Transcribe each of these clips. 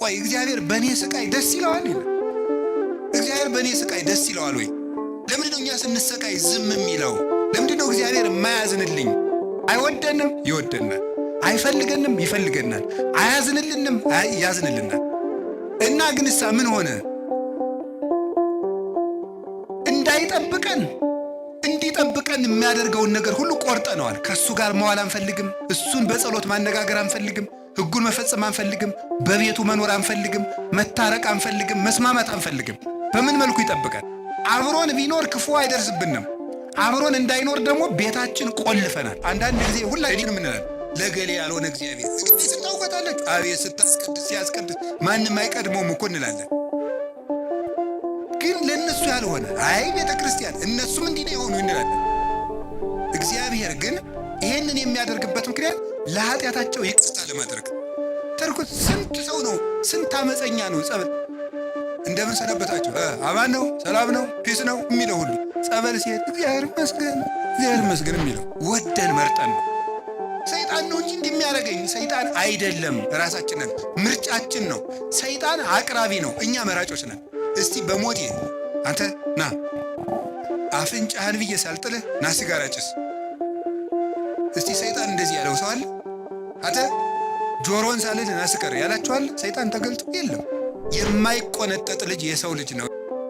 ቆይ እግዚአብሔር በእኔ ስቃይ ደስ ይለዋል? እግዚአብሔር በእኔ ስቃይ ደስ ይለዋል ወይ? ለምንድነው እኛ ስንሰቃይ ዝም የሚለው? ለምንድነው እግዚአብሔር የማያዝንልኝ? አይወደንም? ይወደናል። አይፈልገንም? ይፈልገናል። አያዝንልንም? ያዝንልናል። እና ግንሳ ምን ሆነ? እንዳይጠብቀን እንዲጠብቀን የሚያደርገውን ነገር ሁሉ ቆርጠነዋል። ከእሱ ጋር መዋል አንፈልግም። እሱን በጸሎት ማነጋገር አንፈልግም። ሕጉን መፈጸም አንፈልግም። በቤቱ መኖር አንፈልግም። መታረቅ አንፈልግም። መስማማት አንፈልግም። በምን መልኩ ይጠብቀን? አብሮን ቢኖር ክፉ አይደርስብንም። አብሮን እንዳይኖር ደግሞ ቤታችን ቆልፈናል። አንዳንድ ጊዜ ሁላችንም እንላለን ለገሌ ያልሆነ እግዚአብሔር እንግዲህ ስታውቀታለች። አቤት ስታስቀድስ ሲያስቀድስ ማንም አይቀድመውም እኮ እንላለን። ግን ለእነሱ ያልሆነ አይ ቤተ ክርስቲያን እነሱም እንዲህ ነው የሆኑ እንላለን። እግዚአብሔር ግን ይሄንን የሚያደርግበት ምክንያት ለኃጢአታቸው ይቅርታ ለማድረግ ተርኩት። ስንት ሰው ነው ስንት አመፀኛ ነው ጸበል እንደምን ሰነበታችሁ አማን ነው ሰላም ነው ፒስ ነው የሚለው ሁሉ ጸበል ሲሄድ እግዚአብሔር ይመስገን የሚለው ወደን መርጠን ነው። ሰይጣን ነው እንጂ እንደሚያደርገኝ ሰይጣን አይደለም። ራሳችንን ምርጫችን ነው። ሰይጣን አቅራቢ ነው፣ እኛ መራጮች ነን። እስቲ በሞቴ አንተ ና አፍንጫህን ብዬ ሳልጥልህ ና ሲጋራ ጭስ። እስቲ ሰይጣን እንደዚህ ያለው ሰው አለ? አንተ ጆሮን ሳልልህ ና ስከር ያላችኋል? ሰይጣን ተገልጦ የለም። የማይቆነጠጥ ልጅ የሰው ልጅ ነው።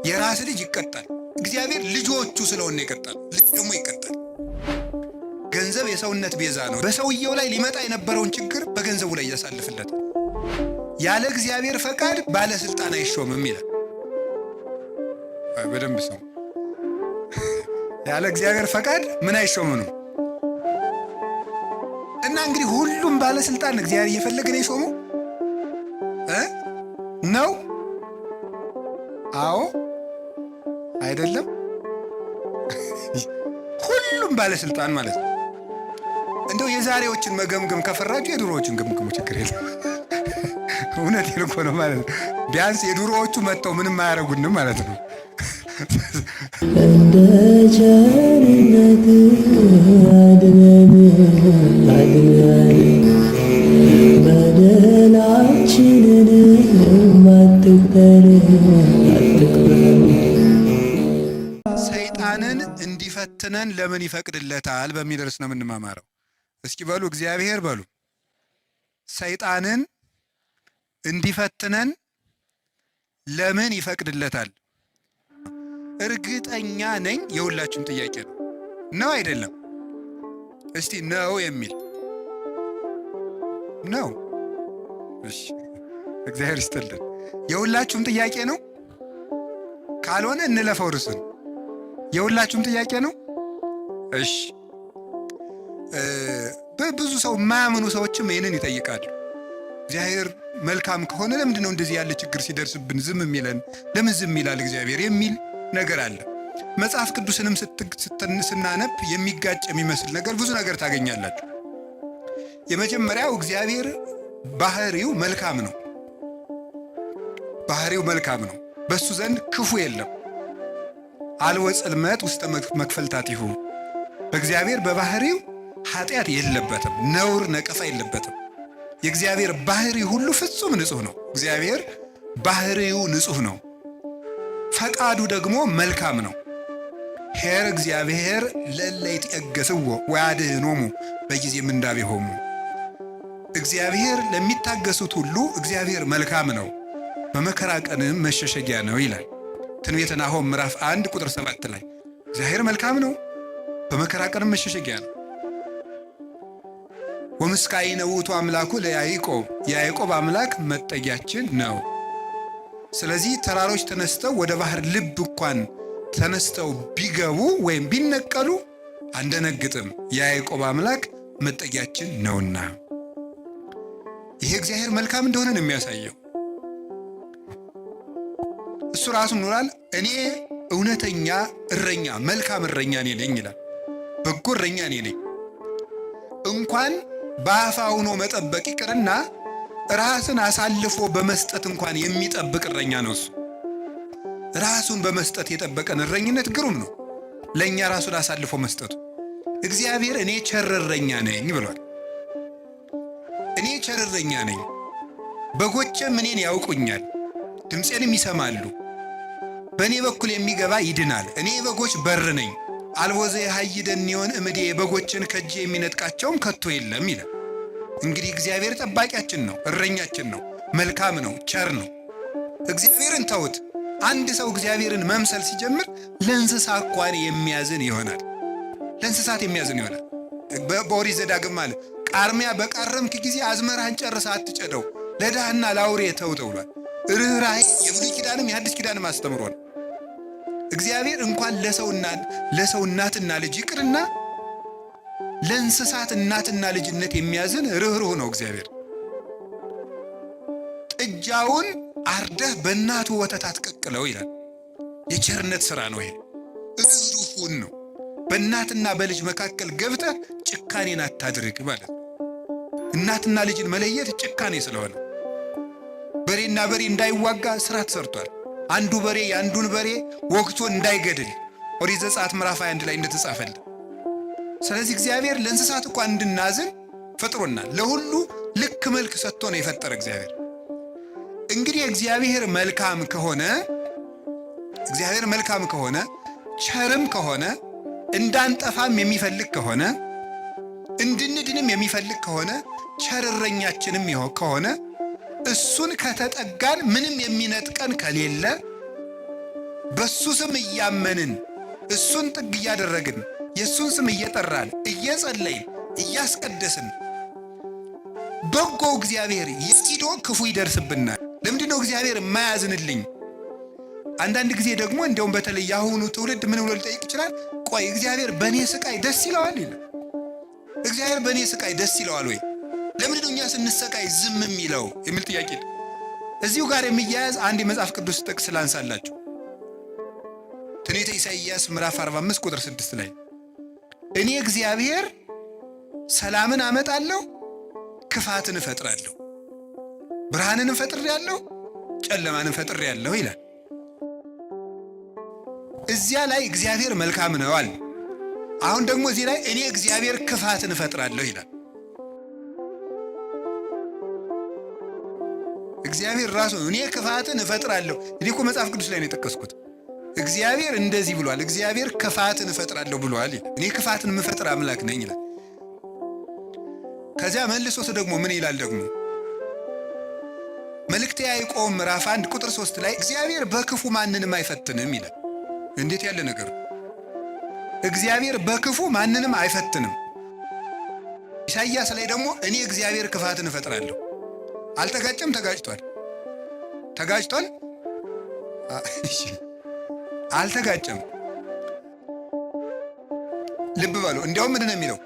የራስ ልጅ ይቀጣል። እግዚአብሔር ልጆቹ ስለሆነ ይቀጣል። ልጅ ደግሞ ይቀጣል። ገንዘብ የሰውነት ቤዛ ነው። በሰውየው ላይ ሊመጣ የነበረውን ችግር በገንዘቡ ላይ ያሳልፍለታል። ያለ እግዚአብሔር ፈቃድ ባለስልጣን አይሾምም ይላል። በደንብ ሰው ያለ እግዚአብሔር ፈቃድ ምን አይሾምም ነው። እና እንግዲህ ሁሉም ባለስልጣን እግዚአብሔር እየፈለገ ነው የሾመው ነው? አዎ አይደለም? ሁሉም ባለስልጣን ማለት ነው። እንደው የዛሬዎችን መገምገም ከፈራችሁ የድሮዎችን ገምግሙ፣ ችግር የለም። እውነቴን እኮ ነው ማለት ነው። ቢያንስ የድሮዎቹ መጥተው ምንም አያረጉንም ማለት ነው። እንደ ቸርነት አድነን በደላችንን አትቅበል። ሰይጣንን እንዲፈትነን ለምን ይፈቅድለታል በሚል ርዕስ ነው የምንማማረው። እስኪ በሉ እግዚአብሔር በሉ። ሰይጣንን እንዲፈትነን ለምን ይፈቅድለታል? እርግጠኛ ነኝ የሁላችሁም ጥያቄ ነው። ነው አይደለም? እስቲ ነው የሚል ነው። እሺ እግዚአብሔር ይስጥልን። የሁላችሁም ጥያቄ ነው። ካልሆነ እንለፈው ርዕሱን። የሁላችሁም ጥያቄ ነው። እሺ በብዙ ሰው የማያምኑ ሰዎችም ይህንን ይጠይቃሉ። እግዚአብሔር መልካም ከሆነ ለምንድን ነው እንደዚህ ያለ ችግር ሲደርስብን ዝም የሚለን? ለምን ዝም ይላል እግዚአብሔር የሚል ነገር አለ። መጽሐፍ ቅዱስንም ስናነብ የሚጋጭ የሚመስል ነገር ብዙ ነገር ታገኛላችሁ። የመጀመሪያው እግዚአብሔር ባህሪው መልካም ነው። ባህሪው መልካም ነው። በሱ ዘንድ ክፉ የለም። አልወ ጽልመት ውስተ መክፈልታቲሁ። በእግዚአብሔር በባህሪው ኃጢአት የለበትም፣ ነውር ነቀፋ የለበትም። የእግዚአብሔር ባህሪ ሁሉ ፍጹም ንጹህ ነው። እግዚአብሔር ባህሪው ንጹህ ነው። ፈቃዱ ደግሞ መልካም ነው። ኄር እግዚአብሔር ለእለ ይትዔገሥዎ ወያድኅኖሙ በጊዜ ምንዳቤሆሙ። እግዚአብሔር ለሚታገሱት ሁሉ እግዚአብሔር መልካም ነው፣ በመከራ ቀንም መሸሸጊያ ነው ይላል ትንቢተ ናሆም ምዕራፍ 1 ቁጥር 7 ላይ እግዚአብሔር መልካም ነው፣ በመከራ ቀንም መሸሸጊያ ነው። ወምስካኢነ ውእቱ አምላኩ ለያዕቆብ፣ የያዕቆብ አምላክ መጠጊያችን ነው። ስለዚህ ተራሮች ተነስተው ወደ ባህር ልብ እንኳን ተነስተው ቢገቡ ወይም ቢነቀሉ አንደነግጥም፣ የያዕቆብ አምላክ መጠጊያችን ነውና። ይሄ እግዚአብሔር መልካም እንደሆነ ነው የሚያሳየው። እሱ ራሱ ኖራል። እኔ እውነተኛ እረኛ መልካም እረኛ እኔ ነኝ ይላል። በጎ እረኛ እኔ ነኝ። እንኳን በአፋ ሆኖ መጠበቅ ይቅርና ራስን አሳልፎ በመስጠት እንኳን የሚጠብቅ እረኛ ነው እሱ። ራሱን በመስጠት የጠበቀን እረኝነት ግሩም ነው። ለእኛ ራሱን አሳልፎ መስጠቱ። እግዚአብሔር እኔ ቸር እረኛ ነኝ ብሏል። እኔ ቸር እረኛ ነኝ፣ በጎቼም እኔን ያውቁኛል፣ ድምፄንም ይሰማሉ። በእኔ በኩል የሚገባ ይድናል። እኔ የበጎች በር ነኝ። አልቦ ዘየሐይደኒዮን እምዴ፣ በጎችን ከእጄ የሚነጥቃቸውም ከቶ የለም ይላል። እንግዲህ እግዚአብሔር ጠባቂያችን ነው፣ እረኛችን ነው፣ መልካም ነው፣ ቸር ነው። እግዚአብሔርን ተውት። አንድ ሰው እግዚአብሔርን መምሰል ሲጀምር ለእንስሳ እንኳን የሚያዝን ይሆናል። ለእንስሳት የሚያዝን ይሆናል። በኦሪት ዘዳግም አለ ቃርሚያ በቃረምክ ጊዜ አዝመራህን ጨርሰህ አትጨደው፣ ለድሃና ለአውሬ ተው ተብሏል። ርኅራኄ የብሉይ ኪዳንም የሐዲስ ኪዳንም አስተምሮ ነው። እግዚአብሔር እንኳን ለሰው እናትና ልጅ ይቅርና ለእንስሳት እናትና ልጅነት የሚያዝን ርኅሩህ ነው እግዚአብሔር። ጥጃውን አርደህ በእናቱ ወተት አትቀቅለው ይላል። የቸርነት ሥራ ነው ይሄ። ርኅሩህን ነው። በእናትና በልጅ መካከል ገብተህ ጭካኔን አታድርግ ማለት ነው። እናትና ልጅን መለየት ጭካኔ ስለሆነ በሬና በሬ እንዳይዋጋ ሥራ ተሰርቷል። አንዱ በሬ የአንዱን በሬ ወግቶ እንዳይገድል ኦሪት ዘጸአት ምዕራፍ 21 ላይ እንደተጻፈልን። ስለዚህ እግዚአብሔር ለእንስሳት እንኳን እንድናዝን ፈጥሮናል። ለሁሉ ልክ መልክ ሰጥቶ ነው የፈጠረ እግዚአብሔር። እንግዲህ እግዚአብሔር መልካም ከሆነ ቸርም ከሆነ እንዳንጠፋም የሚፈልግ ከሆነ እንድንድንም የሚፈልግ ከሆነ ቸር እረኛችንም ከሆነ እሱን ከተጠጋን ምንም የሚነጥቀን ከሌለ በሱ ስም እያመንን እሱን ጥግ እያደረግን የእሱን ስም እየጠራን እየጸለይን እያስቀደስን በጎው እግዚአብሔር የሲዶ ክፉ ይደርስብናል። ለምንድን ነው እግዚአብሔር የማያዝንልኝ? አንዳንድ ጊዜ ደግሞ እንዲያውም በተለይ የአሁኑ ትውልድ ምን ብሎ ሊጠይቅ ይችላል? ቆይ እግዚአብሔር በእኔ ስቃይ ደስ ይለዋል ይላል። እግዚአብሔር በእኔ ስቃይ ደስ ይለዋል ወይ? ለምንድን ነው እኛ ስንሰቃይ ዝም የሚለው የሚል ጥያቄ። እዚሁ ጋር የሚያያዝ አንድ የመጽሐፍ ቅዱስ ጥቅስ ላንሳላችሁ። ትንቢተ ኢሳይያስ ምዕራፍ 45 ቁጥር 6 ላይ እኔ እግዚአብሔር ሰላምን አመጣለሁ፣ ክፋትን እፈጥራለሁ፣ ብርሃንን ፈጥሬያለሁ፣ ጨለማንን ፈጥሬያለሁ ይላል። እዚያ ላይ እግዚአብሔር መልካም ነው አለ። አሁን ደግሞ እዚህ ላይ እኔ እግዚአብሔር ክፋትን እፈጥራለሁ ይላል። እግዚአብሔር ራሱ እኔ ክፋትን እፈጥራለሁ። እኔ እኮ መጽሐፍ ቅዱስ ላይ ነው የጠቀስኩት። እግዚአብሔር እንደዚህ ብሏል፣ እግዚአብሔር ክፋትን እፈጥራለሁ ብሏል። እኔ ክፋትን የምፈጥር አምላክ ነኝ ይላል። ከዚያ መልሶት ደግሞ ምን ይላል? ደግሞ መልእክተ ያዕቆብ ምዕራፍ 1 ቁጥር 3 ላይ እግዚአብሔር በክፉ ማንንም አይፈትንም ይላል። እንዴት ያለ ነገር! እግዚአብሔር በክፉ ማንንም አይፈትንም። ኢሳይያስ ላይ ደግሞ እኔ እግዚአብሔር ክፋትን እፈጥራለሁ። አልተጋጨም? ተጋጭቷል። ተጋጭቷል? አልተጋጨም። ልብ በሉ። እንዲያውም ምንድን ነው የሚለው?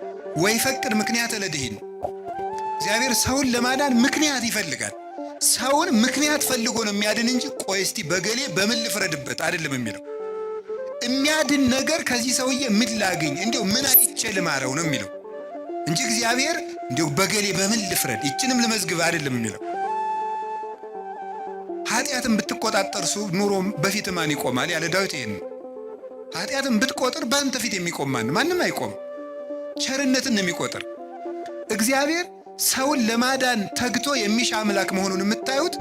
ወይ ፈቅድ ምክንያት ለድኂን። እግዚአብሔር ሰውን ለማዳን ምክንያት ይፈልጋል። ሰውን ምክንያት ፈልጎ ነው የሚያድን እንጂ ቆይ እስቲ በገሌ በምን ልፍረድበት አይደለም የሚለው። የሚያድን ነገር ከዚህ ሰውዬ ምን ላግኝ፣ እንዲያው ምን አይቼ ልማረው ነው የሚለው እንጂ እግዚአብሔር እንዲያው በገሌ በምን ልፍረድ ይችንም ልመዝግብ አይደለም የሚለው። ኃጢአትን ብትቆጣጠር ኑሮ በፊት ማን ይቆማል ያለ ዳዊት ይሄን። ኃጢአትን ብትቆጥር በአንተ ፊት የሚቆም ማንም አይቆም። ቸርነትን ነው የሚቆጥር እግዚአብሔር። ሰውን ለማዳን ተግቶ የሚሻ አምላክ መሆኑን የምታዩት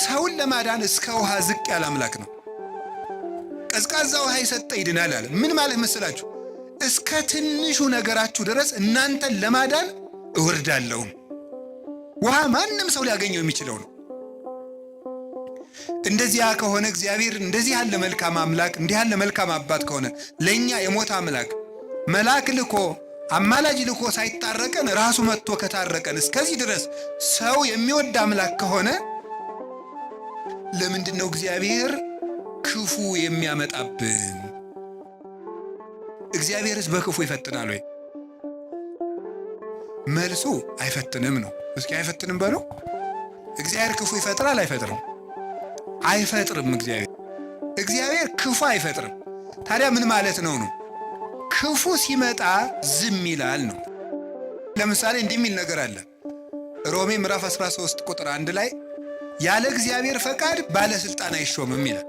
ሰውን ለማዳን እስከ ውሃ ዝቅ ያለ አምላክ ነው። ቀዝቃዛ ውሃ የሰጠ ይድናል አለ። ምን ማለት መስላችሁ? እስከ ትንሹ ነገራችሁ ድረስ እናንተን ለማዳን እወርዳለሁ። ውሃ ማንም ሰው ሊያገኘው የሚችለው ነው። እንደዚያ ከሆነ እግዚአብሔር እንደዚህ ያለ መልካም አምላክ፣ እንዲህ ያለ መልካም አባት ከሆነ ለእኛ የሞት አምላክ መልአክ ልኮ አማላጅ ልኮ ሳይታረቀን ራሱ መጥቶ ከታረቀን እስከዚህ ድረስ ሰው የሚወድ አምላክ ከሆነ ለምንድን ነው እግዚአብሔር ክፉ የሚያመጣብን? እግዚአብሔርስ በክፉ ይፈትናል ወይ? መልሱ አይፈትንም ነው። እስኪ አይፈትንም በሉ። እግዚአብሔር ክፉ ይፈጥራል አይፈጥርም? አይፈጥርም። እግዚአብሔር ክፉ አይፈጥርም። ታዲያ ምን ማለት ነው? ክፉ ሲመጣ ዝም ይላል ነው። ለምሳሌ እንዲህ የሚል ነገር አለ። ሮሜ ምዕራፍ 13 ቁጥር 1 ላይ ያለ እግዚአብሔር ፈቃድ ባለስልጣን አይሾምም ይላል።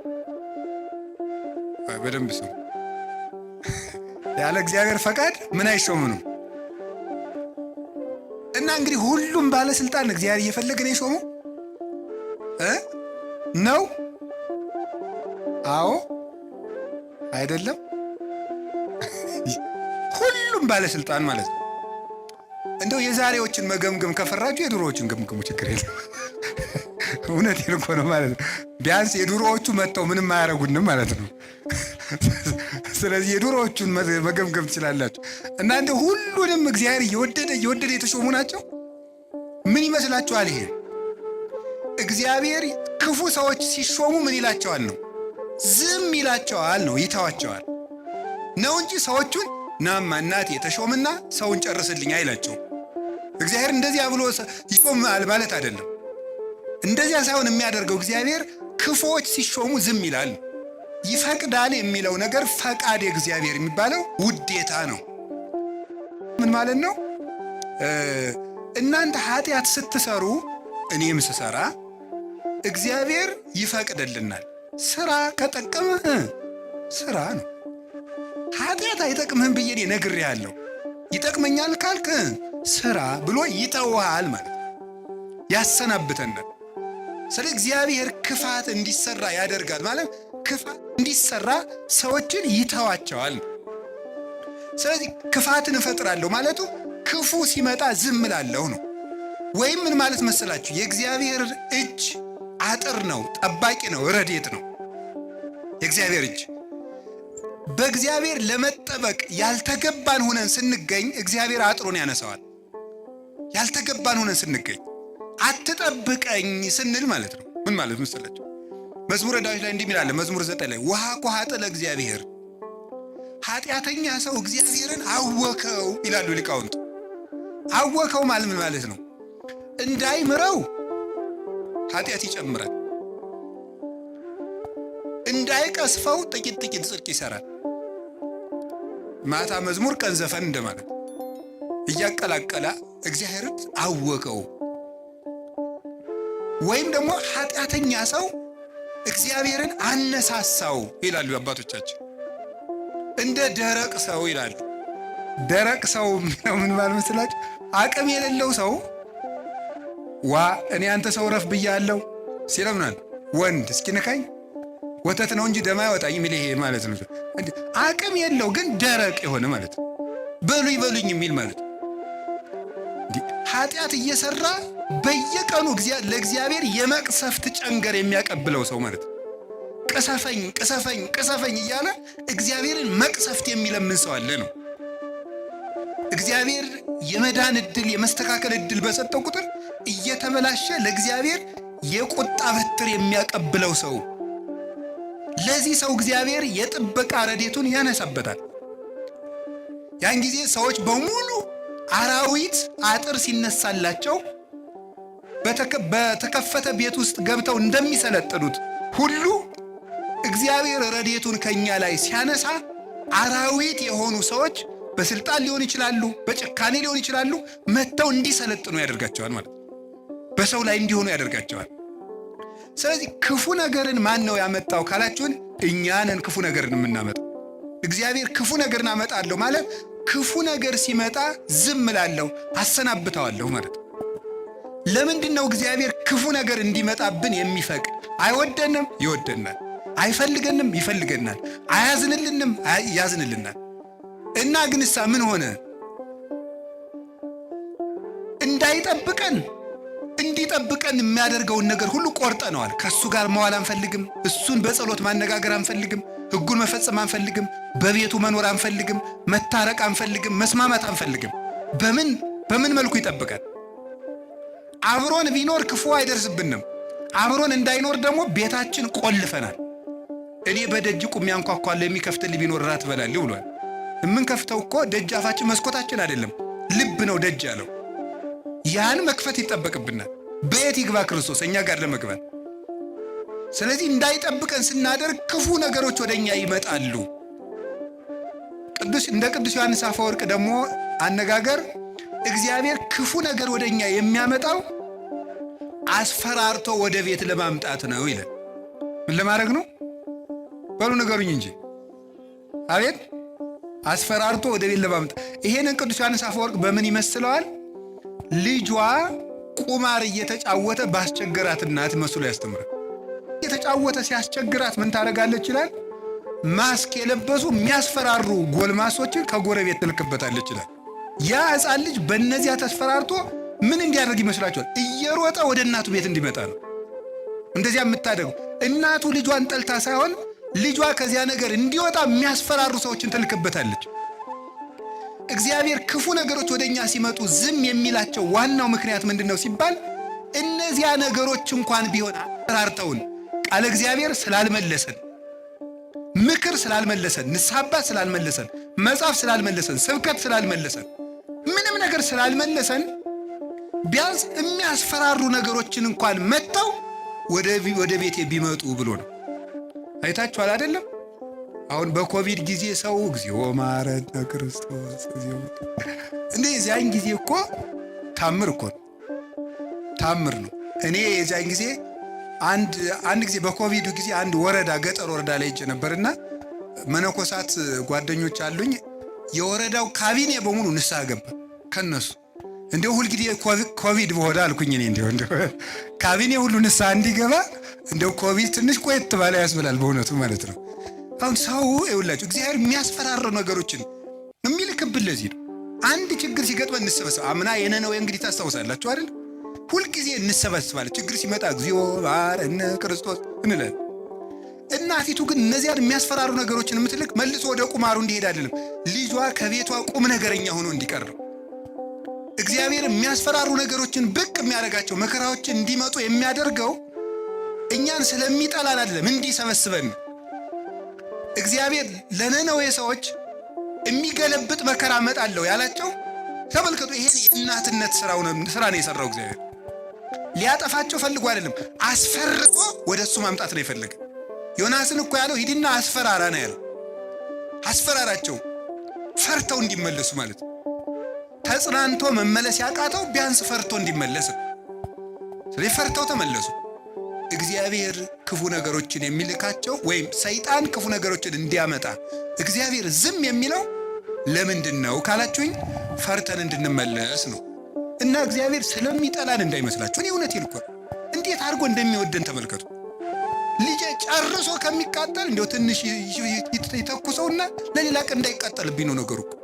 በደንብ ስሙ። ያለ እግዚአብሔር ፈቃድ ምን አይሾምም ነው። እና እንግዲህ ሁሉም ባለስልጣን እግዚአብሔር እየፈለገ ነው የሾመው ነው? አዎ አይደለም? ሁሉም ባለስልጣን ማለት ነው። እንደው የዛሬዎችን መገምገም ከፈራችሁ የድሮዎችን ገምግሙ፣ ችግር የለም። እውነቴን እኮ ነው ማለት ነው። ቢያንስ የድሮዎቹ መጥተው ምንም አያረጉንም ማለት ነው። ስለዚህ የድሮዎቹን መገምገም ትችላላችሁ። እናንተ ሁሉንም እግዚአብሔር እየወደደ የተሾሙ ናቸው። ምን ይመስላችኋል? ይሄ እግዚአብሔር ክፉ ሰዎች ሲሾሙ ምን ይላቸዋል ነው? ዝም ይላቸዋል ነው፣ ይተዋቸዋል ነው እንጂ ሰዎቹን ናማ እናቴ ተሾምና ሰውን ጨርስልኝ አይላቸው። እግዚአብሔር እንደዚያ ብሎ ይሾማል ማለት አይደለም። እንደዚያ ሳይሆን የሚያደርገው እግዚአብሔር ክፉዎች ሲሾሙ ዝም ይላል። ይፈቅዳል የሚለው ነገር ፈቃድ የእግዚአብሔር የሚባለው ውዴታ ነው። ምን ማለት ነው? እናንተ ኃጢአት ስትሰሩ እኔም ስሰራ እግዚአብሔር ይፈቅድልናል። ስራ ከጠቀመህ ስራ ነው። ኃጢአት አይጠቅምህም ብዬ እኔ ነግሬሃለሁ። ይጠቅመኛል ካልክ ስራ ብሎ ይተውሃል ማለት ያሰናብተናል። ስለ እግዚአብሔር ክፋት እንዲሰራ ያደርጋል ማለት ክፋት እንዲሰራ ሰዎችን ይተዋቸዋል። ስለዚህ ክፋትን እፈጥራለሁ ማለቱ ክፉ ሲመጣ ዝም እላለሁ ነው። ወይም ምን ማለት መሰላችሁ? የእግዚአብሔር እጅ አጥር ነው፣ ጠባቂ ነው፣ ረድኤት ነው። የእግዚአብሔር እጅ በእግዚአብሔር ለመጠበቅ ያልተገባን ሆነን ስንገኝ እግዚአብሔር አጥሩን ያነሳዋል። ያልተገባን ሆነን ስንገኝ አትጠብቀኝ ስንል ማለት ነው። ምን ማለት መሰላችሁ? መዝሙረ ዳዊት ላይ እንዲህ ይላል፣ መዝሙር 9 ላይ ውሃ ኮሃጠ ለእግዚአብሔር፣ ኃጢአተኛ ሰው እግዚአብሔርን አወከው ይላሉ ሊቃውንት። አወከው ማለት ምን ማለት ነው? እንዳይምረው ኃጢአት ይጨምራል፣ እንዳይቀስፈው ጥቂት ጥቂት ጽድቅ ይሰራል። ማታ መዝሙር ቀን ዘፈን እንደማለት እያቀላቀለ እግዚአብሔርን አወከው። ወይም ደግሞ ኃጢአተኛ ሰው እግዚአብሔርን አነሳሳው ይላሉ አባቶቻችን። እንደ ደረቅ ሰው ይላሉ። ደረቅ ሰው ምን ማለት መስላችሁ? አቅም የሌለው ሰው እኔ አንተ ሰው ረፍ ብያለሁ ሲለምናል። ወንድ እስኪነካኝ ወተት ነው እንጂ ደም አይወጣኝ የሚል ይሄ ማለት ነው። አቅም የለው ግን ደረቅ የሆነ ማለት ነው። በሉኝ በሉኝ የሚል ማለት ነው። ኃጢአት እየሰራ በየቀኑ ለእግዚአብሔር የመቅሰፍት ጨንገር የሚያቀብለው ሰው ማለት ነው። ቅሰፈኝ ቅሰፈኝ ቅሰፈኝ እያለ እግዚአብሔርን መቅሰፍት የሚለምን ሰው አለ ነው። እግዚአብሔር የመዳን ዕድል የመስተካከል ዕድል በሰጠው ቁጥር እየተበላሸ ለእግዚአብሔር የቁጣ በትር የሚያቀብለው ሰው፣ ለዚህ ሰው እግዚአብሔር የጥበቃ ረድኤቱን ያነሳበታል። ያን ጊዜ ሰዎች በሙሉ አራዊት አጥር ሲነሳላቸው በተከፈተ ቤት ውስጥ ገብተው እንደሚሰለጥኑት ሁሉ እግዚአብሔር ረድኤቱን ከኛ ላይ ሲያነሳ አራዊት የሆኑ ሰዎች በስልጣን ሊሆን ይችላሉ፣ በጭካኔ ሊሆን ይችላሉ፣ መጥተው እንዲሰለጥኑ ያደርጋቸዋል ማለት በሰው ላይ እንዲሆኑ ያደርጋቸዋል። ስለዚህ ክፉ ነገርን ማን ነው ያመጣው ካላችሁን፣ እኛ ነን ክፉ ነገርን የምናመጣው። እግዚአብሔር ክፉ ነገርን አመጣለሁ ማለት ክፉ ነገር ሲመጣ ዝም እላለሁ፣ አሰናብተዋለሁ ማለት ነው። ለምንድን ነው እግዚአብሔር ክፉ ነገር እንዲመጣብን የሚፈቅድ? አይወደንም፣ ይወደናል። አይፈልገንም፣ ይፈልገናል። አያዝንልንም፣ ያዝንልናል። እና ግንሳ ምን ሆነ? እንዳይጠብቀን እንዲጠብቀን የሚያደርገውን ነገር ሁሉ ቆርጠነዋል። ከእሱ ጋር መዋል አንፈልግም። እሱን በጸሎት ማነጋገር አንፈልግም። ሕጉን መፈጸም አንፈልግም። በቤቱ መኖር አንፈልግም። መታረቅ አንፈልግም። መስማማት አንፈልግም። በምን መልኩ ይጠብቀን? አብሮን ቢኖር ክፉ አይደርስብንም። አብሮን እንዳይኖር ደግሞ ቤታችን ቆልፈናል። እኔ በደጅ ቁሜ አንኳኳለሁ፣ የሚከፍትልኝ ቢኖር ራት እበላለሁ ብሏል። የምንከፍተው እኮ ደጃፋችን መስኮታችን አይደለም፣ ልብ ነው ደጅ ያለው። ያን መክፈት ይጠበቅብናል። በየት ይግባ ክርስቶስ እኛ ጋር ለመግባት? ስለዚህ እንዳይጠብቀን ስናደርግ ክፉ ነገሮች ወደኛ ይመጣሉ። እንደ ቅዱስ ዮሐንስ አፈወርቅ ደግሞ አነጋገር እግዚአብሔር ክፉ ነገር ወደኛ የሚያመጣው አስፈራርቶ ወደ ቤት ለማምጣት ነው ይላል። ምን ለማድረግ ነው? በሉ ነገሩኝ እንጂ። አቤት አስፈራርቶ ወደ ቤት ለማምጣት። ይሄንን ቅዱስ ዮሐንስ አፈወርቅ በምን ይመስለዋል? ልጇ ቁማር እየተጫወተ ባስቸገራት እናት መስሎ ያስተምራል። እየተጫወተ ሲያስቸግራት ምን ታደርጋለች ይላል? ማስክ የለበሱ የሚያስፈራሩ ጎልማሶችን ከጎረቤት ትልክበታለች ይላል። ያ ሕፃን ልጅ በእነዚያ ተስፈራርቶ ምን እንዲያደርግ ይመስላችኋል? እየሮጠ ወደ እናቱ ቤት እንዲመጣ ነው። እንደዚያ የምታደርገው እናቱ ልጇን ጠልታ ሳይሆን ልጇ ከዚያ ነገር እንዲወጣ የሚያስፈራሩ ሰዎችን ትልክበታለች። እግዚአብሔር ክፉ ነገሮች ወደኛ ሲመጡ ዝም የሚላቸው ዋናው ምክንያት ምንድነው ሲባል እነዚያ ነገሮች እንኳን ቢሆን አራርተውን ቃለ እግዚአብሔር ስላልመለሰን፣ ምክር ስላልመለሰን፣ ንስሐ አባት ስላልመለሰን፣ መጽሐፍ ስላልመለሰን፣ ስብከት ስላልመለሰን፣ ምንም ነገር ስላልመለሰን ቢያንስ የሚያስፈራሩ ነገሮችን እንኳን መጥተው ወደ ቤቴ ቢመጡ ብሎ ነው። አይታችኋል አይደለም? አሁን በኮቪድ ጊዜ ሰው እግዚኦ ማረነ ክርስቶስ እግዚኦ እንዴ የዚያን ጊዜ እኮ ታምር እኮ ታምር ነው። እኔ የዚያን ጊዜ አንድ ጊዜ በኮቪድ ጊዜ አንድ ወረዳ ገጠር ወረዳ ላይ ሄጄ ነበርና መነኮሳት ጓደኞች አሉኝ። የወረዳው ካቢኔ በሙሉ ንስሐ ገባ ከነሱ። እንደው ሁሉ ጊዜ ኮቪድ በሆነ አልኩኝ እኔ እንደው ካቢኔ ሁሉ ንስሐ እንዲገባ እንደው ኮቪድ ትንሽ ቆየት ባለ ያስብላል በእውነቱ ማለት ነው። አሁን ሰው ይውላችሁ እግዚአብሔር የሚያስፈራሩ ነገሮችን የሚልክብን ለዚህ ነው። አንድ ችግር ሲገጥመን እንሰበሰብ። አምና የነነዌ እንግዲህ ታስታውሳላችሁ አይደል? ሁልጊዜ እንሰበስባለን። ችግር ሲመጣ እግዚኦ ማረነ ክርስቶስ እንላለን። እናቲቱ ግን እነዚያን የሚያስፈራሩ ነገሮችን የምትልክ መልሶ ወደ ቁማሩ እንዲሄድ አይደለም፣ ልጇ ከቤቷ ቁም ነገረኛ ሆኖ እንዲቀር ነው። እግዚአብሔር የሚያስፈራሩ ነገሮችን ብቅ የሚያደርጋቸው መከራዎችን እንዲመጡ የሚያደርገው እኛን ስለሚጠላን አይደለም፣ እንዲሰበስበን። እግዚአብሔር ለነነዌ ሰዎች የሚገለብጥ መከራ መጣለው ያላቸው ተመልከቱ። ይሄን የእናትነት ስራ ነው የሰራው እግዚአብሔር። ሊያጠፋቸው ፈልጎ አይደለም፣ አስፈርጦ ወደሱ ማምጣት ነው የፈለገ። ዮናስን እኮ ያለው ሂድና አስፈራራ ነው ያለው። አስፈራራቸው ፈርተው እንዲመለሱ ማለት ነው። ተጽናንቶ መመለስ ያቃተው ቢያንስ ፈርቶ እንዲመለስ። ስለዚህ ፈርተው ተመለሱ። እግዚአብሔር ክፉ ነገሮችን የሚልካቸው ወይም ሰይጣን ክፉ ነገሮችን እንዲያመጣ እግዚአብሔር ዝም የሚለው ለምንድን ነው ካላችሁኝ፣ ፈርተን እንድንመለስ ነው። እና እግዚአብሔር ስለሚጠላን እንዳይመስላችሁ። እኔ እውነቴን እኮ እንዴት አድርጎ እንደሚወደን ተመልከቱ። ልጄ ጨርሶ ከሚቃጠል እንደው ትንሽ ይተኩሰውና ለሌላ ቀን እንዳይቃጠልብኝ ነው ነገሩ እኮ።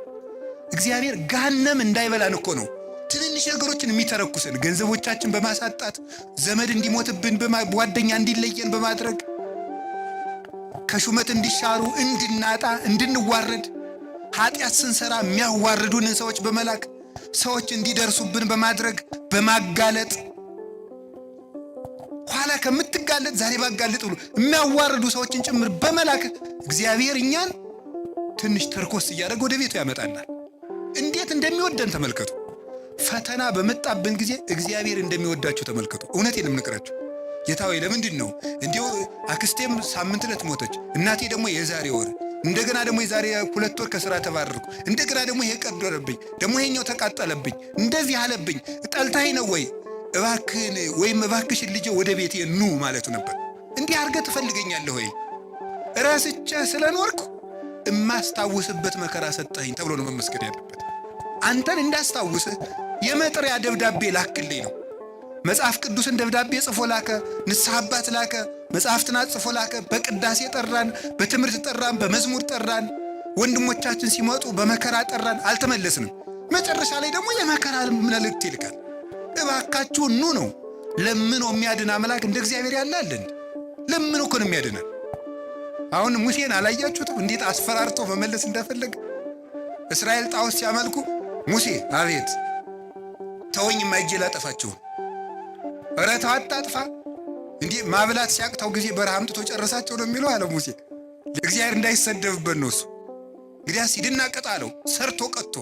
እግዚአብሔር ገሃነም እንዳይበላን እኮ ነው ትንንሽ ነገሮችን የሚተረኩሰን። ገንዘቦቻችን በማሳጣት ዘመድ እንዲሞትብን፣ ጓደኛ እንዲለየን በማድረግ ከሹመት እንዲሻሩ፣ እንድናጣ፣ እንድንዋረድ፣ ኃጢአት ስንሰራ የሚያዋርዱንን ሰዎች በመላክ ሰዎች እንዲደርሱብን በማድረግ በማጋለጥ ኋላ ከምትጋለጥ ዛሬ ባጋለጥ ብሎ የሚያዋርዱ ሰዎችን ጭምር በመላክ እግዚአብሔር እኛን ትንሽ ተርኮስ እያደረገ ወደ ቤቱ ያመጣናል። እንዴት እንደሚወደን ተመልከቱ። ፈተና በመጣብን ጊዜ እግዚአብሔር እንደሚወዳችሁ ተመልከቱ። እውነቴን የምነግራችሁ ጌታ ሆይ ለምንድን ነው እንዲሁ አክስቴም ሳምንት ዕለት ሞተች፣ እናቴ ደግሞ የዛሬ ወር፣ እንደገና ደግሞ የዛሬ 2 ወር ከስራ ተባረርኩ፣ እንደገና ደግሞ ይሄ ቀደረብኝ፣ ደግሞ ይሄኛው ተቃጠለብኝ፣ እንደዚህ አለብኝ፣ ጠልታኝ ነው ወይ እባክህን ወይም እባክሽን ልጄ ወደ ቤቴ ኑ ማለቱ ነበር። እንዲህ አድርገህ ትፈልገኛለህ ወይ? ረስቼ ስለኖርኩ እማስታውስበት መከራ ሰጠኸኝ ተብሎ ነው መመስገን ያለበት። አንተን እንዳስታውስህ የመጥሪያ ደብዳቤ ላክልኝ ነው። መጽሐፍ ቅዱስን ደብዳቤ ጽፎ ላከ፣ ንስሐ አባት ላከ፣ መጽሐፍትን ጽፎ ላከ፣ በቅዳሴ ጠራን፣ በትምህርት ጠራን፣ በመዝሙር ጠራን፣ ወንድሞቻችን ሲመጡ በመከራ ጠራን፣ አልተመለስንም። መጨረሻ ላይ ደግሞ የመከራ መልእክት ይልካል። እባካችሁ ኑ ነው። ለምኖ የሚያድን አምላክ እንደ እግዚአብሔር ያለ አለ? ለምኖ እኮ ነው የሚያድነን። አሁን ሙሴን አላያችሁትም? እንዴት አስፈራርቶ መመለስ እንደፈለገ። እስራኤል ጣዖት ሲያመልኩ ሙሴ አቤት ተወኝ ማይጄ ላጠፋቸው። ኧረ ተው አታጥፋ። እንዲህ ማብላት ሲያቅተው ጊዜ በረሃ አምጥቶ ጨረሳቸው ነው የሚለው አለ ሙሴ። እግዚአብሔር እንዳይሰደብበት ነው እሱ። እንግዲያስ ሂድና ቅጣ አለው። ሰርቶ ቀጥቶ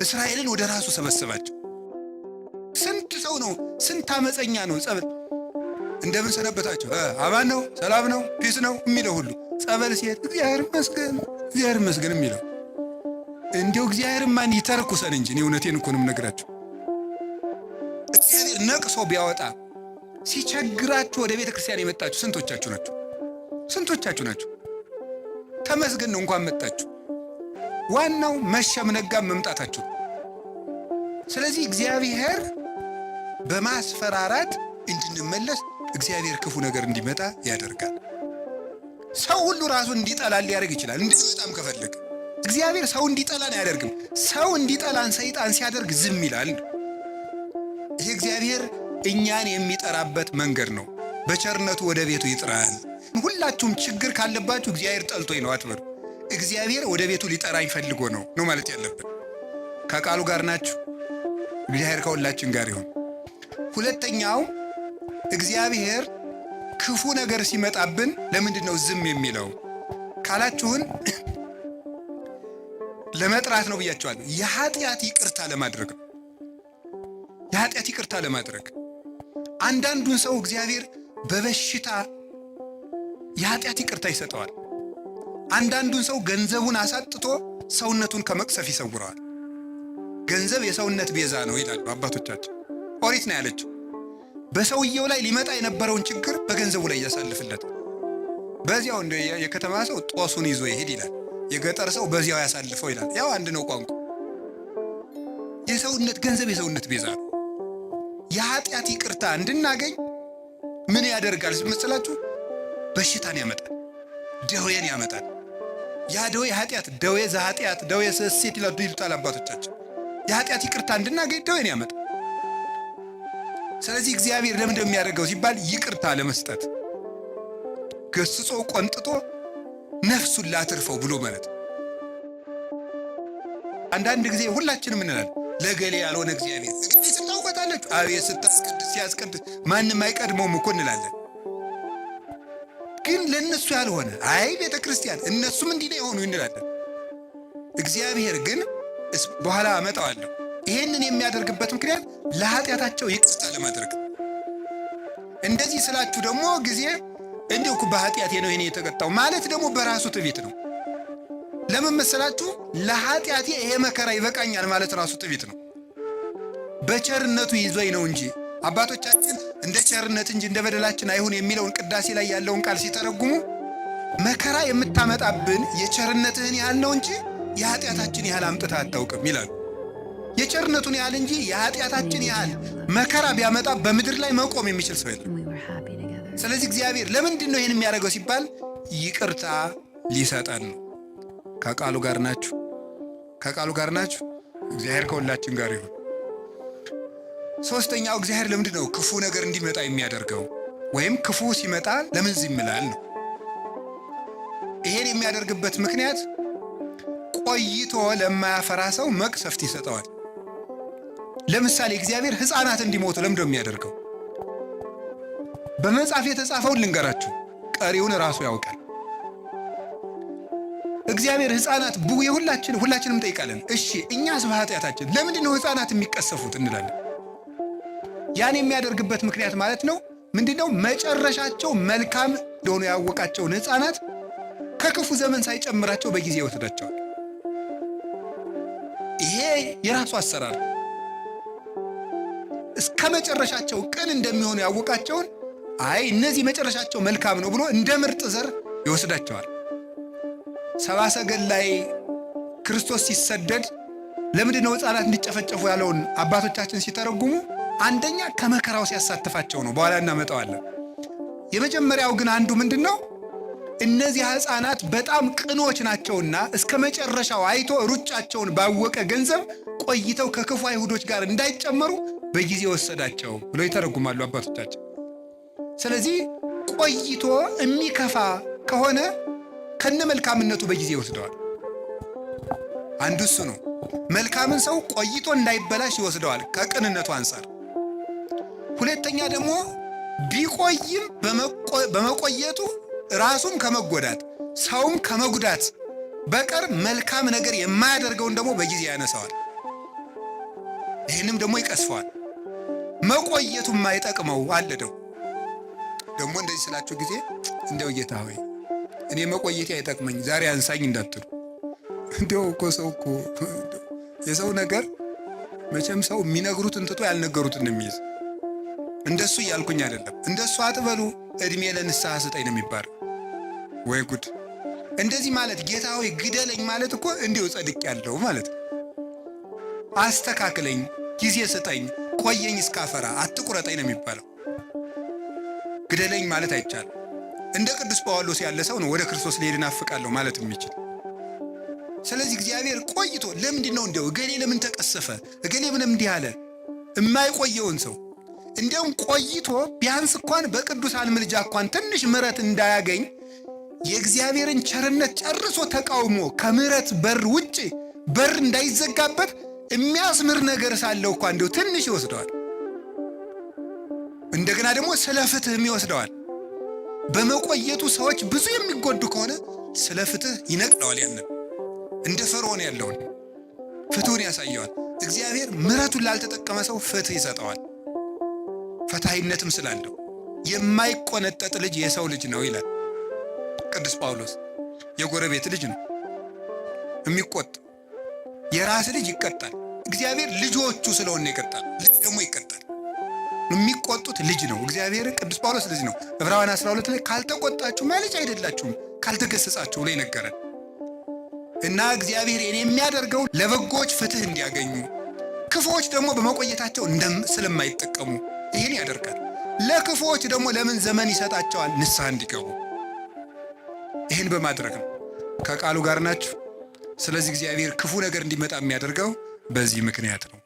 እስራኤልን ወደ ራሱ ሰበሰባቸው። ስንት ሰው ነው፣ ስንት አመፀኛ ነው ጸበል እንደምን ሰነበታቸው፣ አማን ነው፣ ሰላም ነው፣ ፒስ ነው የሚለው ሁሉ ጸበል ሲሄድ እግዚአብሔር ይመስገን፣ እግዚአብሔር ይመስገን የሚለው። እንዲያው እግዚአብሔር ማን ይተርኩሰን እንጂ። እኔ እውነቴን እኮ ነው የምነግራችሁ። እግዚአብሔር ነቅሶ ቢያወጣ ሲቸግራችሁ ወደ ቤተ ክርስቲያን የመጣችሁ ስንቶቻችሁ ናችሁ? ስንቶቻችሁ ናችሁ? ተመስገን ነው እንኳን መጣችሁ። ዋናው መሸም ነጋም መምጣታችሁ። ስለዚህ እግዚአብሔር በማስፈራራት እንድንመለስ እግዚአብሔር ክፉ ነገር እንዲመጣ ያደርጋል። ሰው ሁሉ ራሱን እንዲጠላን ሊያደርግ ይችላል። እንድንመጣም ከፈለገ እግዚአብሔር ሰው እንዲጠላን አያደርግም። ሰው እንዲጠላን ሰይጣን ሲያደርግ ዝም ይላል። ይሄ እግዚአብሔር እኛን የሚጠራበት መንገድ ነው። በቸርነቱ ወደ ቤቱ ይጥራል። ሁላችሁም ችግር ካለባችሁ እግዚአብሔር ጠልቶኝ ነው አትበሉ። እግዚአብሔር ወደ ቤቱ ሊጠራኝ ፈልጎ ነው ማለት ያለብን። ከቃሉ ጋር ናችሁ። እግዚአብሔር ከሁላችን ጋር ይሁን። ሁለተኛው እግዚአብሔር ክፉ ነገር ሲመጣብን ለምንድን ነው ዝም የሚለው ካላችሁን ለመጥራት ነው ብያችኋለሁ። የኃጢአት ይቅርታ ለማድረግ ነው። የኃጢአት ይቅርታ ለማድረግ አንዳንዱን ሰው እግዚአብሔር በበሽታ የኃጢአት ይቅርታ ይሰጠዋል። አንዳንዱን ሰው ገንዘቡን አሳጥቶ ሰውነቱን ከመቅሰፍ ይሰውረዋል። ገንዘብ የሰውነት ቤዛ ነው ይላሉ አባቶቻችን። ኦሪት ነው ያለችው። በሰውየው ላይ ሊመጣ የነበረውን ችግር በገንዘቡ ላይ ያሳልፍለታል። በዚያው እንደ የከተማ ሰው ጦሱን ይዞ ይሄድ ይላል። የገጠር ሰው በዚያው ያሳልፈው ይላል። ያው አንድ ነው ቋንቋ። የሰውነት ገንዘብ የሰውነት ቤዛ ነው። የኃጢአት ይቅርታ እንድናገኝ ምን ያደርጋል መሰላችሁ? በሽታን ያመጣል፣ ደዌን ያመጣል። ያ ደዌ ኃጢአት፣ ደዌ ዘኃጢአት፣ ደዌ ስእሴት ይሉታል አባቶቻችን። የኃጢአት ይቅርታ እንድናገኝ ደዌን ያመጣል። ስለዚህ እግዚአብሔር ለምን እንደሚያደርገው ሲባል ይቅርታ ለመስጠት ገስጾ ቆንጥጦ ነፍሱን ላትርፈው ብሎ ማለት። አንዳንድ ጊዜ ሁላችንም እንላለን ለገሌ ያልሆነ እግዚአብሔር ስታውቀታለች። አቤት ስታስቀድስ ሲያስቀድስ ማንም አይቀድመውም እኮ እንላለን። ግን ለእነሱ ያልሆነ አይ ቤተ ክርስቲያን እነሱም እንዲህ ነው የሆኑ እንላለን። እግዚአብሔር ግን በኋላ አመጣዋለሁ። ይሄንን የሚያደርግበት ምክንያት ለኃጢአታቸው ይቅርታ ለማድረግ። እንደዚህ ስላችሁ ደግሞ ጊዜ እንዲሁ በኃጢአቴ ነው ይሄን የተቀጣው ማለት ደግሞ በራሱ ትዕቢት ነው። ለምን መሰላችሁ? ለኃጢአቴ ይሄ መከራ ይበቃኛል ማለት ራሱ ትዕቢት ነው። በቸርነቱ ይዞኝ ነው እንጂ አባቶቻችን እንደ ቸርነት እንጂ እንደ በደላችን አይሁን የሚለውን ቅዳሴ ላይ ያለውን ቃል ሲተረጉሙ መከራ የምታመጣብን የቸርነትህን ያህል ነው እንጂ የኃጢአታችን ያህል አምጥታ አታውቅም ይላሉ። የቸርነቱን ያህል እንጂ የኃጢአታችን ያህል መከራ ቢያመጣ በምድር ላይ መቆም የሚችል ሰው የለም። ስለዚህ እግዚአብሔር ለምንድን ነው ይህን የሚያደርገው ሲባል ይቅርታ ሊሰጠን ነው። ከቃሉ ጋር ናችሁ? ከቃሉ ጋር ናችሁ? እግዚአብሔር ከሁላችን ጋር ይሁን። ሶስተኛው እግዚአብሔር ለምንድን ነው ክፉ ነገር እንዲመጣ የሚያደርገው ወይም ክፉ ሲመጣ ለምን ዝም ይላል ነው። ይሄን የሚያደርግበት ምክንያት ቆይቶ ለማያፈራ ሰው መቅሰፍት ይሰጠዋል። ለምሳሌ እግዚአብሔር ሕፃናት እንዲሞቱ ለምንድን ነው የሚያደርገው? በመጽሐፍ የተጻፈውን ልንገራችሁ፣ ቀሪውን ራሱ ያውቃል። እግዚአብሔር ሕፃናት ሁላችንም እንጠይቃለን። እሺ እኛስ በኃጢአታችን ለምንድን ነው ሕፃናት የሚቀሰፉት እንላለን። ያን የሚያደርግበት ምክንያት ማለት ነው ምንድነው? መጨረሻቸው መልካም እንደሆነ ያወቃቸውን ሕፃናት ከክፉ ዘመን ሳይጨምራቸው በጊዜ ይወስዳቸዋል። ይሄ የራሱ አሰራር። እስከ መጨረሻቸው ቅን እንደሚሆኑ ያወቃቸውን አይ እነዚህ መጨረሻቸው መልካም ነው ብሎ እንደ ምርጥ ዘር ይወስዳቸዋል። ሰብአ ሰገል ላይ ክርስቶስ ሲሰደድ ለምንድን ነው ሕፃናት እንዲጨፈጨፉ ያለውን አባቶቻችን ሲተረጉሙ አንደኛ ከመከራው ሲያሳትፋቸው ነው። በኋላ እናመጣዋለን። የመጀመሪያው ግን አንዱ ምንድን ነው? እነዚህ ሕፃናት በጣም ቅኖች ናቸውና እስከ መጨረሻው አይቶ ሩጫቸውን ባወቀ ገንዘብ ቆይተው ከክፉ አይሁዶች ጋር እንዳይጨመሩ በጊዜ ወሰዳቸው ብሎ ይተረጉማሉ አባቶቻችን። ስለዚህ ቆይቶ የሚከፋ ከሆነ ከነ መልካምነቱ በጊዜ ይወስደዋል። አንዱ እሱ ነው። መልካምን ሰው ቆይቶ እንዳይበላሽ ይወስደዋል ከቅንነቱ አንጻር። ሁለተኛ ደግሞ ቢቆይም በመቆየቱ ራሱም ከመጎዳት ሰውም ከመጉዳት በቀር መልካም ነገር የማያደርገውን ደግሞ በጊዜ ያነሳዋል። ይህንም ደግሞ ይቀስፈዋል። መቆየቱ የማይጠቅመው አለ። ደግሞ እንደዚህ ስላችሁ ጊዜ እንደው ጌታ ሆይ እኔ መቆየቴ አይጠቅመኝ ዛሬ አንሳኝ እንዳትሉ። እንደው እኮ ሰው እኮ የሰው ነገር መቼም ሰው የሚነግሩትን ትቶ ያልነገሩትን የሚይዝ እንደሱ እያልኩኝ አይደለም። እንደሱ አትበሉ እድሜ ለንስሐ ስጠኝ ነው የሚባል። ወይ ጉድ! እንደዚህ ማለት ጌታ ሆይ ግደለኝ ማለት እኮ እንዲሁ ጸድቅ ያለው ማለት ነው። አስተካክለኝ፣ ጊዜ ስጠኝ፣ ቆየኝ እስካፈራ አትቁረጠኝ ነው የሚባለው። ግደለኝ ማለት አይቻልም። እንደ ቅዱስ ጳውሎስ ያለ ሰው ነው ወደ ክርስቶስ ሊሄድ እናፍቃለሁ ማለት የሚችል። ስለዚህ እግዚአብሔር ቆይቶ ለምንድን ነው እንደው እገሌ ለምን ተቀሰፈ እገሌ ምን እንዲህ አለ የማይቆየውን ሰው እንደውም ቆይቶ ቢያንስ እንኳን በቅዱሳን ምልጃ እንኳን ትንሽ ምሕረት እንዳያገኝ የእግዚአብሔርን ቸርነት ጨርሶ ተቃውሞ ከምሕረት በር ውጪ በር እንዳይዘጋበት የሚያስምር ነገር ሳለው እንኳን እንደው ትንሽ ይወስደዋል። እንደገና ደግሞ ስለ ፍትህም ይወስደዋል። በመቆየቱ ሰዎች ብዙ የሚጎዱ ከሆነ ስለ ፍትህ ይነቅለዋል። ያንን እንደ ፈርዖን ያለውን ፍትሁን ያሳየዋል። እግዚአብሔር ምሕረቱን ላልተጠቀመ ሰው ፍትህ ይሰጠዋል። ፈታይነትም ስላለው የማይቆነጠጥ ልጅ የሰው ልጅ ነው ይላል ቅዱስ ጳውሎስ። የጎረቤት ልጅ ነው የሚቆጥ። የራስ ልጅ ይቀጣል። እግዚአብሔር ልጆቹ ስለሆነ ይቀጣል። ልጅ ደግሞ ይቀጣል። የሚቆጡት ልጅ ነው። እግዚአብሔር ቅዱስ ጳውሎስ ልጅ ነው። ዕብራውያን 12 ላይ ካልተቆጣችሁ ልጅ አይደላችሁም ካልተገሰጻችሁ ላይ ነገረን እና እግዚአብሔር የሚያደርገው ለበጎች ፍትህ እንዲያገኙ ክፉዎች ደግሞ በመቆየታቸው ስለማይጠቀሙ ይህን ያደርጋል። ለክፉዎች ደግሞ ለምን ዘመን ይሰጣቸዋል? ንስሐ እንዲገቡ። ይህን በማድረግ ነው። ከቃሉ ጋር ናችሁ። ስለዚህ እግዚአብሔር ክፉ ነገር እንዲመጣ የሚያደርገው በዚህ ምክንያት ነው።